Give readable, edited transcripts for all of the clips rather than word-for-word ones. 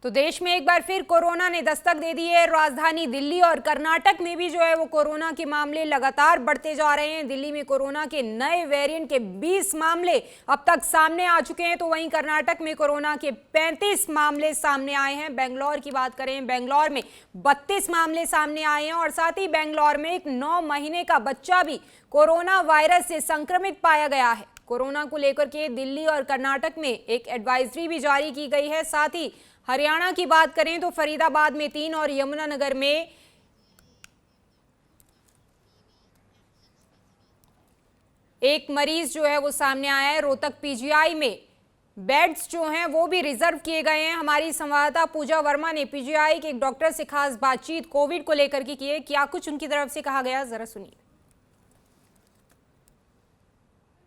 तो देश में एक बार फिर कोरोना ने दस्तक दे दी है। राजधानी दिल्ली और कर्नाटक में भी जो है वो कोरोना के मामले लगातार बढ़ते जा रहे हैं। दिल्ली में कोरोना के नए वेरिएंट के 20 मामले अब तक सामने आ चुके हैं, तो वहीं कर्नाटक में कोरोना के 35 मामले सामने आए हैं। बेंगलोर की बात करें, बेंगलोर में 32 मामले सामने आए हैं और साथ ही बेंगलोर में एक 9 महीने का बच्चा भी कोरोना वायरस से संक्रमित पाया गया है। कोरोना को लेकर के दिल्ली और कर्नाटक में एक एडवाइजरी भी जारी की गई है। साथ ही हरियाणा की बात करें तो फरीदाबाद में 3 और यमुनानगर में एक मरीज जो है वो सामने आया है। रोहतक पीजीआई में बेड्स जो हैं वो भी रिजर्व किए गए हैं। हमारी संवाददाता पूजा वर्मा ने पीजीआई के एक डॉक्टर से खास बातचीत कोविड को लेकर के की है। क्या कुछ उनकी तरफ से कहा गया, जरा सुनिए।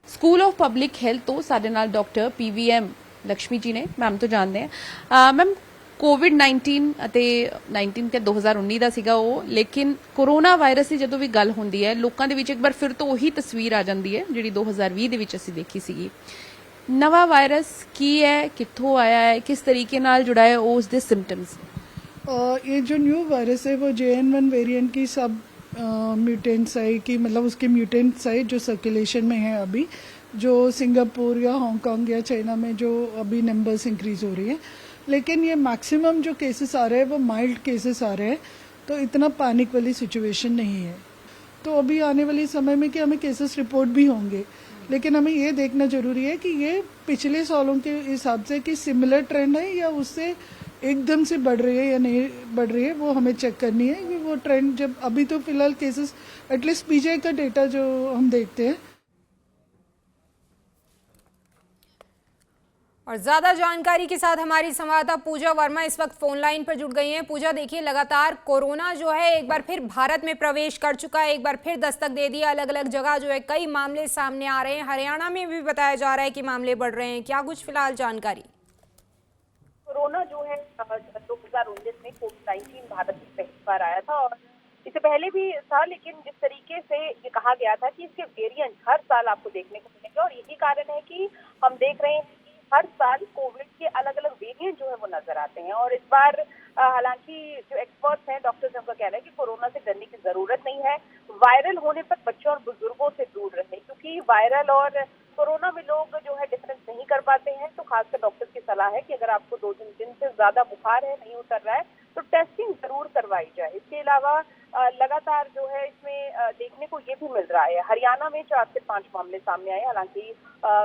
ਸਕੂਲ ਆਫ ਪਬਲਿਕ ਹੈਲਥ ਤੋਂ ਸਾਡੇ ਨਾਲ ਡਾਕਟਰ ਪੀਵੀਐਮ ਲక్ష్ਮੀ ਜੀ ਨੇ। ਮੈਮ ਤੋਂ ਜਾਣਦੇ ਆ ਮੈਮ, ਕੋਵਿਡ-19 ਅਤੇ 19 ਤੇ 2019 ਦਾ ਸੀਗਾ ਉਹ, ਲੇਕਿਨ ਕੋਰੋਨਾ ਵਾਇਰਸ ਦੀ ਜਦੋਂ ਵੀ ਗੱਲ ਹੁੰਦੀ ਹੈ ਲੋਕਾਂ ਦੇ ਵਿੱਚ ਇੱਕ ਵਾਰ ਫਿਰ ਤੋਂ ਉਹੀ ਤਸਵੀਰ ਆ ਜਾਂਦੀ ਹੈ ਜਿਹੜੀ 2020 ਦੇ ਵਿੱਚ ਅਸੀਂ ਦੇਖੀ ਸੀਗੀ। ਨਵਾਂ ਵਾਇਰਸ ਕੀ ਹੈ, ਕਿੱਥੋਂ ਆਇਆ ਹੈ, किस तरीके ਨਾਲ जुड़ा है, ਉਸ ਦੇ सिम्टम्स? ये जो न्यू वायरस है वो JN1 वेरिएंट की सब म्यूटेंट्स आई कि मतलब उसके म्यूटेंट्स आई जो सर्कुलेशन में है अभी, जो सिंगापुर या हांगकांग या चाइना में जो अभी नंबर्स इंक्रीज हो रही है। लेकिन ये मैक्सिमम जो केसेस आ रहे हैं वो माइल्ड केसेस आ रहे हैं, तो इतना पैनिक वाली सिचुएशन नहीं है। तो अभी आने वाले समय में कि हमें केसेस रिपोर्ट भी होंगे, लेकिन हमें ये देखना जरूरी है कि ये पिछले सालों के हिसाब से कि सिमिलर ट्रेंड है या उससे एकदम से बढ़ रही है या नहीं बढ़ रही है, वो हमें चेक करनी है कि वो ट्रेंड जब अभी तो फिलहाल केसेस एटलीस्ट पीजीआई का डेटा जो हम देखते हैं। और ज्यादा जानकारी के साथ हमारी संवाददाता पूजा वर्मा इस वक्त फोन लाइन पर जुड़ गई हैं। पूजा, देखिए लगातार कोरोना जो है एक बार फिर भारत में प्रवेश कर चुका है, एक बार फिर दस्तक दे दिया। अलग अलग जगह जो है कई मामले सामने आ रहे हैं। हरियाणा में भी बताया जा रहा है कि मामले बढ़ रहे हैं। क्या कुछ फिलहाल जानकारी? कोरोना जो है 2019 में कोविड-19 भारत में पहली बार आया था और इससे पहले भी था, लेकिन जिस तरीके से ये कहा गया था कि इसके वेरिएंट हर साल आपको देखने को मिलेंगे और यही कारण है कि हम देख रहे हैं कि हर साल कोविड के अलग अलग वेरिएंट जो है वो नजर आते हैं। और इस बार हालांकि जो एक्सपर्ट्स हैं, डॉक्टर्स उनका कहना है कि कोरोना से डरने की जरूरत नहीं है। वायरल होने पर बच्चों और बुजुर्गों से दूर रहे, क्योंकि वायरल और कोरोना में लोग जो है डिफरेंस नहीं कर पाते हैं। तो खासकर डॉक्टर्स की सलाह है कि अगर आपको 2-3 दिन से ज्यादा बुखार है, नहीं उतर रहा है, तो टेस्टिंग जरूर करवाई जाए। इसके अलावा लगातार जो है इसमें देखने को ये भी मिल रहा है, हरियाणा में 4 से 5 मामले सामने आए। हालांकि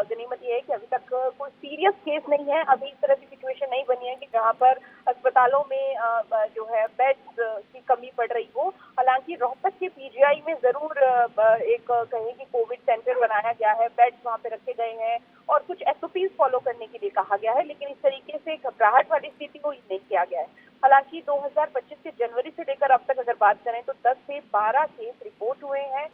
गनीमत ये है कि अभी तक कोई सीरियस केस नहीं है। अभी इस तरह की सिचुएशन नहीं बनी है कि जहाँ पर अस्पतालों में जो है बेड्स की कमी पड़ रही हो। हालांकि रोहतक के पीजीआई में जरूर एक कहें कि कोविड सेंटर बनाया गया है, बेड्स वहाँ पे रखे गए हैं और कुछ SOPs फॉलो करने के लिए कहा गया है, लेकिन इस तरीके से घबराहट वाली स्थिति को नहीं किया गया है। हालांकि 2025 के जनवरी से लेकर अब तक अगर बात करें तो 10 से 12 केस रिपोर्ट हुए हैं।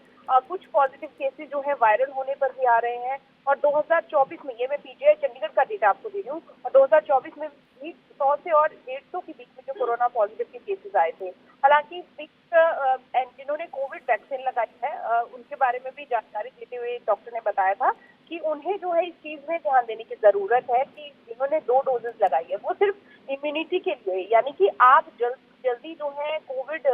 कुछ पॉजिटिव केसेस जो है वायरल होने पर भी आ रहे हैं और 2024 में, ये मैं पीजीआई चंडीगढ़ का डेटा आपको दे रही हूँ, और 2024 में भी 100 से और 150 के बीच में जो कोरोना पॉजिटिव के केसेस आए थे। हालांकि इस बीच जिन्होंने कोविड वैक्सीन लगाई है उनके बारे में भी जानकारी देते हुए डॉक्टर ने बताया था कि उन्हें जो है इस चीज में ध्यान देने की जरूरत है कि जिन्होंने 2 डोजेस लगाई है वो सिर्फ इम्यूनिटी के लिए, यानी कि आप जल्दी जो है कोविड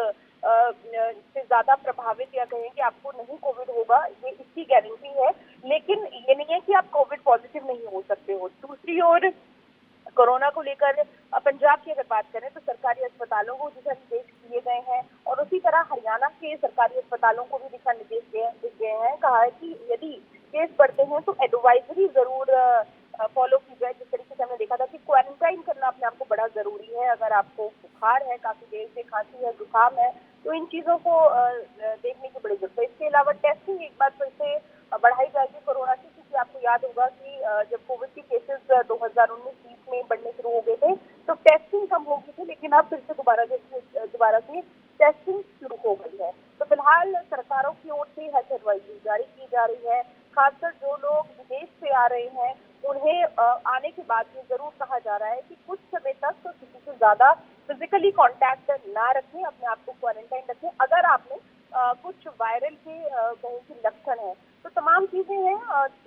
से ज्यादा प्रभावित या कहें कि आपको नहीं कोविड होगा, ये इसकी गारंटी है, लेकिन ये नहीं है कि आप कोविड पॉजिटिव नहीं हो सकते हो। दूसरी ओर कोरोना को लेकर पंजाब की अगर बात करें तो सरकारी अस्पतालों को दिशा निर्देश दिए गए हैं और उसी तरह हरियाणा के सरकारी अस्पतालों को भी दिशा निर्देश दिए गए हैं। कहा है कि यदि केस बढ़ते हैं तो एडवाइजरी जरूर फॉलो की जाए। जिस तरीके से हमने देखा था कि क्वारंटाइन करना अपने आप को बड़ा जरूरी है। अगर आपको बुखार है, काफी देर से खांसी है, जुकाम है, तो इन चीजों को देखने की बड़ी जरूरत है। इसके अलावा टेस्टिंग एक बार फिर से बढ़ाई जाएगी कोरोना की, क्योंकि आपको याद होगा कि जब कोविड के केसेस 2019-20 में बढ़ने शुरू हो गए थे तो टेस्टिंग कम हो गई थी, लेकिन अब फिर से दोबारा से टेस्टिंग शुरू हो गई है। तो फिलहाल सरकारों की ओर से हेल्थ एडवाइजरी जारी की जा रही है। खासकर जो लोग विदेश से आ रहे हैं उन्हें आने के बाद ये जरूर कहा जा रहा है कि कुछ समय तक तो किसी से ज्यादा फिजिकली कांटेक्ट ना रखें, अपने आप को क्वारंटाइन रखें। अगर आपने कुछ वायरल के कहीं की लक्षण है। तो तमाम चीजें हैं,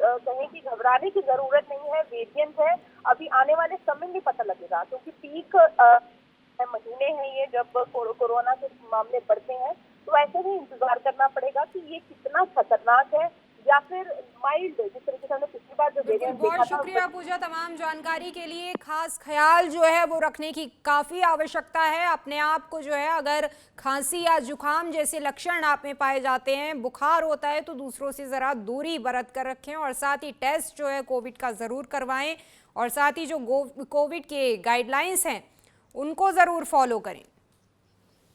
कहीं की घबराने की जरूरत नहीं है। वेरिएंट है, अभी आने वाले समय में पता लगेगा, क्योंकि पीक महीने हैं ये जब कोरोना के मामले बढ़ते हैं। तो ऐसे में इंतजार करना पड़ेगा कि ये कितना खतरनाक है या फिर माइल्ड, जिस तरीके से हमने पिछली बार जो बिल्कुल, वेरिएंट देखा बहुत था। शुक्रिया पूजा तमाम जानकारी के लिए। खास ख्याल जो है वो रखने की काफ़ी आवश्यकता है। अपने आप को जो है, अगर खांसी या जुकाम जैसे लक्षण आप में पाए जाते हैं, बुखार होता है, तो दूसरों से ज़रा दूरी बरत कर रखें और साथ ही टेस्ट जो है कोविड का ज़रूर करवाएं और साथ ही जो कोविड के गाइडलाइंस हैं उनको ज़रूर फॉलो करें।